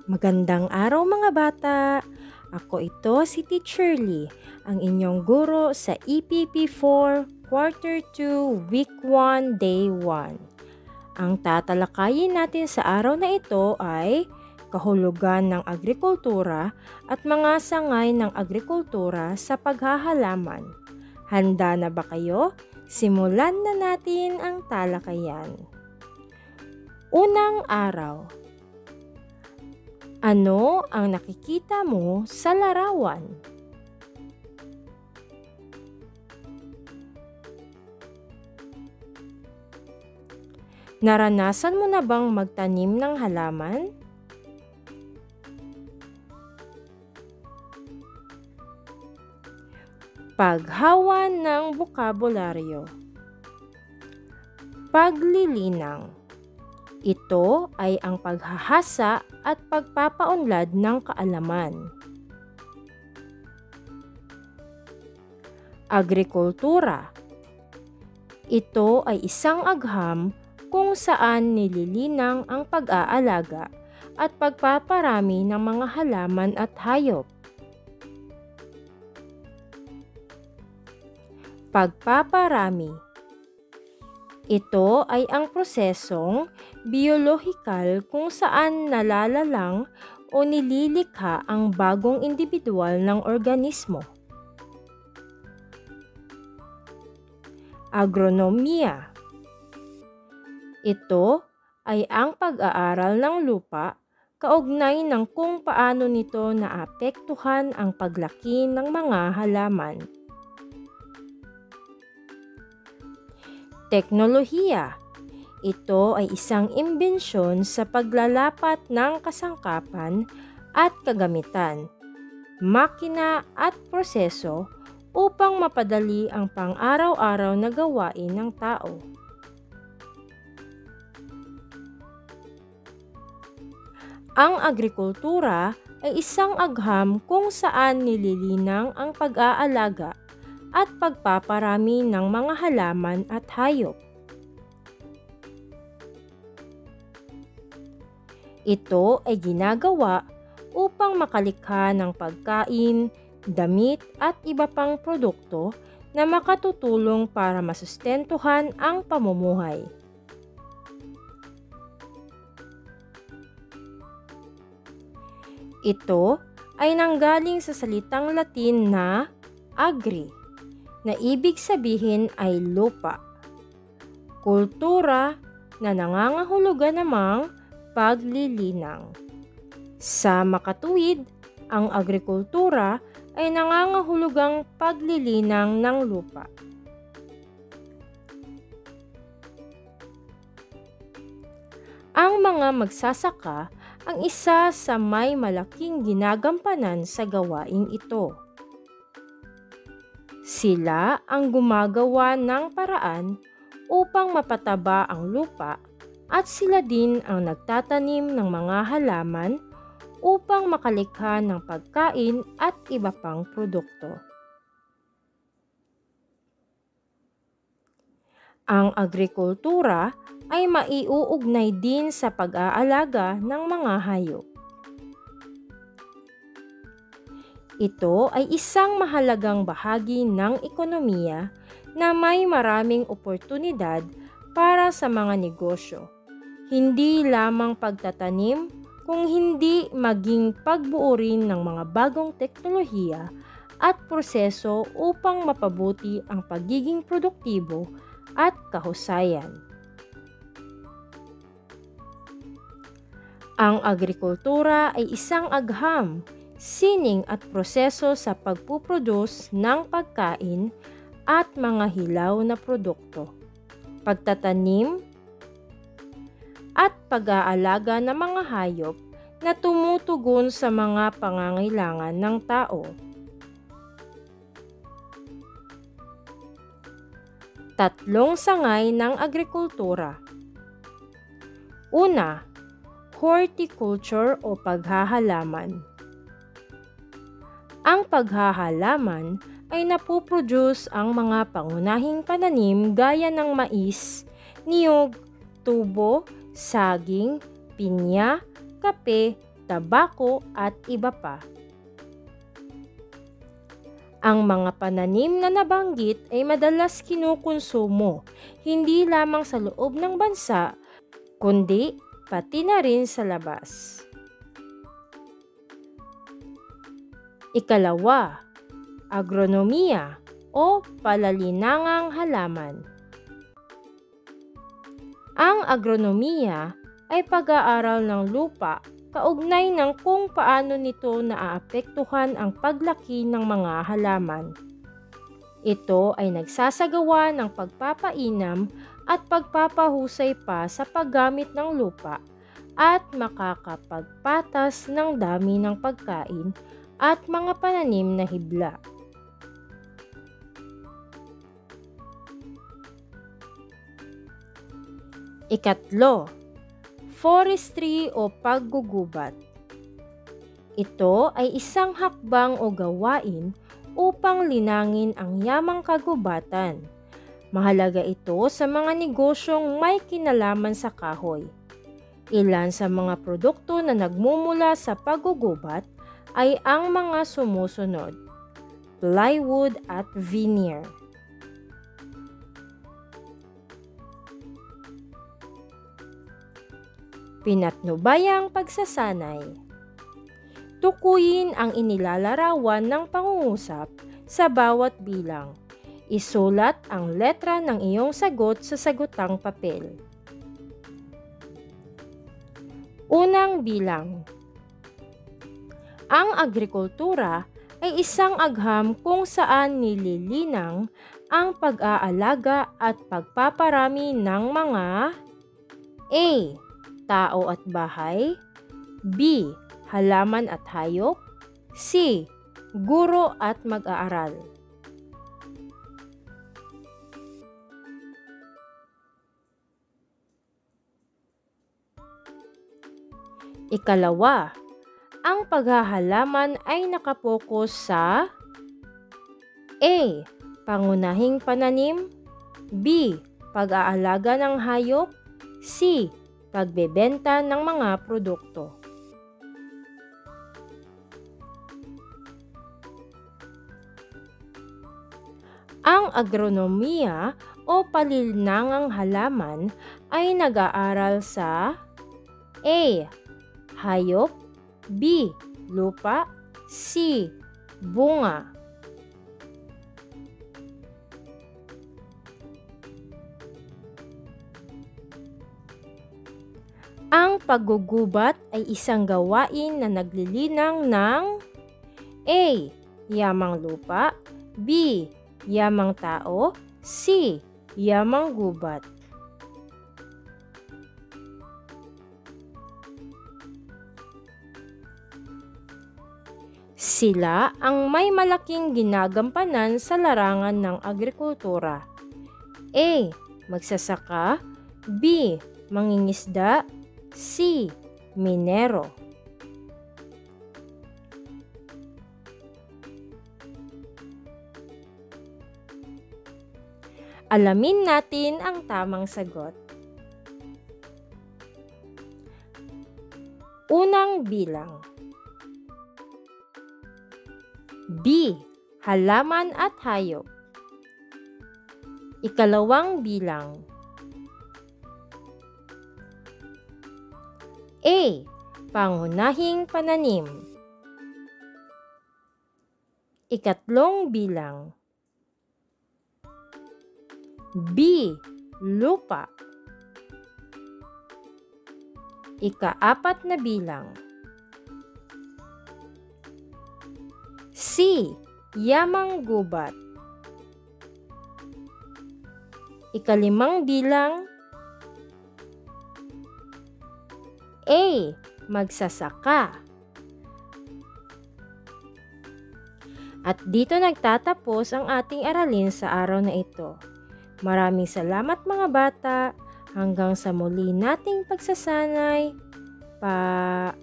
Magandang araw mga bata! Ako ito si Teacher Lee, ang inyong guro sa EPP4 Quarter 2 Week 1 Day 1. Ang tatalakayin natin sa araw na ito ay kahulugan ng agrikultura at mga sangay ng agrikultura sa paghahalaman. Handa na ba kayo? Simulan na natin ang talakayan. Unang araw. Ano ang nakikita mo sa larawan? Naranasan mo na bang magtanim ng halaman? Paghawa ng bokabularyo. Paglilinang. Ito ay ang paghahasa at pagpapaunlad ng kaalaman. Agrikultura. Ito ay isang agham kung saan nililinang ang pag-aalaga at pagpaparami ng mga halaman at hayop. Pagpaparami. Ito ay ang prosesong biolohikal kung saan nalalalang o nililikha ang bagong individual ng organismo. Agronomiya. Ito ay ang pag-aaral ng lupa kaugnay ng kung paano nito naapektuhan ang paglaki ng mga halaman. Teknolohiya. Ito ay isang imbensyon sa paglalapat ng kasangkapan at kagamitan, makina at proseso upang mapadali ang pang-araw-araw na gawain ng tao. Ang agrikultura ay isang agham kung saan nililinang ang pag-aalaga at pagpaparami ng mga halaman at hayop. Ito ay ginagawa upang makalikha ng pagkain, damit at iba pang produkto na makatutulong para masustentuhan ang pamumuhay. Ito ay nanggaling sa salitang Latin na agri, na ibig sabihin ay lupa. Kultura na nangangahulugan namang paglilinang. Sa makatuwid, ang agrikultura ay nangangahulugang paglilinang ng lupa. Ang mga magsasaka ang isa sa may malaking ginagampanan sa gawaing ito. Sila ang gumagawa ng paraan upang mapataba ang lupa at sila din ang nagtatanim ng mga halaman upang makalikha ng pagkain at iba pang produkto. Ang agrikultura ay maiuugnay din sa pag-aalaga ng mga hayop. Ito ay isang mahalagang bahagi ng ekonomiya na may maraming oportunidad para sa mga negosyo. Hindi lamang pagtatanim, kung hindi maging pagbuo rin ng mga bagong teknolohiya at proseso upang mapabuti ang pagiging produktibo at kahusayan. Ang agrikultura ay isang agham, sining at proseso sa pagpuproduce ng pagkain at mga hilaw na produkto, pagtatanim at pag-aalaga ng mga hayop na tumutugon sa mga pangangailangan ng tao. Tatlong sangay ng agrikultura. Una, horticulture o paghahalaman. Ang paghahalaman ay napoproduce ang mga pangunahing pananim gaya ng mais, niyog, tubo, saging, pinya, kape, tabako at iba pa. Ang mga pananim na nabanggit ay madalas kinukonsumo hindi lamang sa loob ng bansa, kundi pati na rin sa labas. Ikalawa, agronomiya o palalinangang halaman. Ang agronomiya ay pag-aaral ng lupa kaugnay ng kung paano nito naaapektuhan ang paglaki ng mga halaman. Ito ay nagsasagawa ng pagpapainam at pagpapahusay pa sa paggamit ng lupa at makakapagpatas ng dami ng pagkain at mga pananim na hibla. Ikatlo, forestry o paggugubat. Ito ay isang hakbang o gawain upang linangin ang yamang kagubatan. Mahalaga ito sa mga negosyong may kinalaman sa kahoy. Ilan sa mga produkto na nagmumula sa paggugubat ay ang mga sumusunod: plywood at veneer. Pinatnubayang pagsasanay. Tukuyin ang inilalarawan ng pangungusap sa bawat bilang. Isulat ang letra ng iyong sagot sa sagutang papel. Unang bilang. Ang agrikultura ay isang agham kung saan nililinang ang pag-aalaga at pagpaparami ng mga A. Tao at bahay, B. Halaman at hayop, C. Guro at mag-aaral. Ikalawa, ang paghahalaman ay nakapokus sa A. Pangunahing pananim, B. Pag-aalaga ng hayop, C. Pagbebenta ng mga produkto. Ang agronomiya o palilinangang halaman ay nag-aaral sa A. Hayop, B. Lupa, C. Bunga. Ang paggugubat ay isang gawain na naglilinang ng A. Yamang lupa, B. Yamang tao, C. Yamang gubat. Sila ang may malaking ginagampanan sa larangan ng agrikultura. A. Magsasaka, B. Mangingisda, C. Minero. Alamin natin ang tamang sagot. Unang bilang. B. Halaman at hayop. Ikalawang bilang. A. Pangunahing pananim. Ikatlong bilang. B. Lupa. Ikaapat na bilang. C. Yamang gubat. Ikalimang bilang. A. Magsasaka. At dito nagtatapos ang ating aralin sa araw na ito. Maraming salamat mga bata. Hanggang sa muli nating pagsasanay. Paalam!